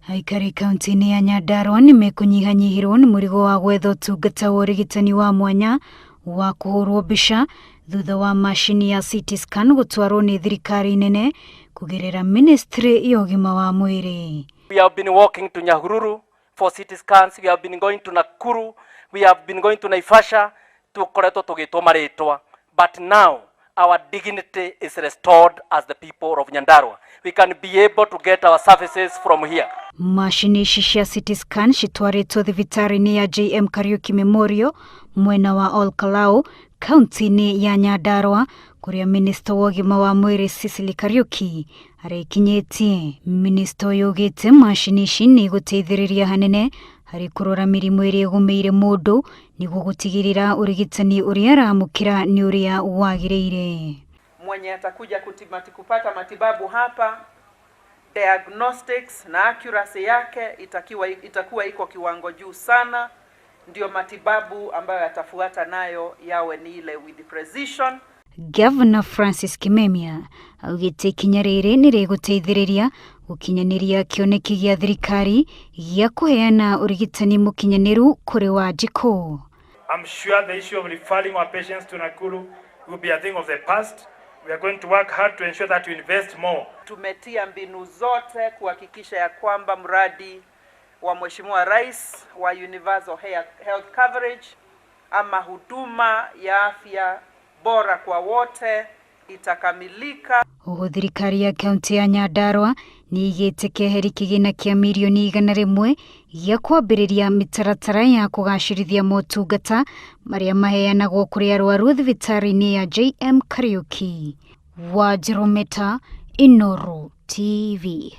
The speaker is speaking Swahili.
Aikari kaunti-inĩ ya Nyandarua nĩmekũnyihanyihĩrwo nĩ mũrigo wa gwetha ũtungata wa ũrigitani wa mwanya wa kũhũrwo mbica thutha wa macini ya CT scan gũtwarwo nĩ thirikari nene kũgerera ministry ya ũgima wa mwĩrĩ. We have been walking to Nyahururu for CT scans. We have been going to Nakuru. We have been going to Naivasha tukoretwo tugitwo maritwa. But now our dignity is restored as the people of Nyandarua. We can be able to get our services from here. Mashini ici cia CT scan citwarĩtwo thibitarĩ-inĩ ya JM Kariuki Memorial mwena wa Ol Kalou, kaunti-inĩ ya Nyandarua, kũrĩa minister wa ũgima wa mwĩrĩ Cecily Kariuki arekinyĩtie. Minister yugĩte mashini ici nĩ gũteithĩrĩria hanene harĩ kũrora mĩrimũ ĩrĩa ĩgũmĩire mũndũ nĩguo gũtigĩrĩra ũrigitani ũrĩa aramũkĩra nĩ ũrĩa wagĩrĩire. Mwenye atakuja kupata matibabu hapa, diagnostics na accuracy yake itakuwa iko kiwango juu sana, ndio matibabu ambayo yatafuata nayo yawe ni ile with precision. Governor Francis Kimemia augĩte ikinya rĩrĩ nĩ rĩgũteithĩrĩria gũkinyanĩria kĩoneki gĩa thirikari gĩa kũheana ũrigitani mũkinyanĩru kũrĩ Wanjikũ. I'm sure the issue of referring our patients to Nakuru will be a thing of the past. We are going to work hard to ensure that we invest more. Tumetia mbinu zote kuhakikisha ya kwamba mradi wa Mheshimiwa Rais wa Universal Health Coverage ama huduma ya afya bora kwa wote itakamilika. Thirikari ya kaunti ya Nyandarua nĩ igĩte keheri kĩgĩna kĩa mirioni 100 gĩa kwambĩrĩria mĩtaratara ya kũgacĩrithia motungata marĩa maheanagwo kũrĩ arwaru thibitarĩ-inĩ ya JM Kariuki. Wanjirũ Meta, Inooro TV.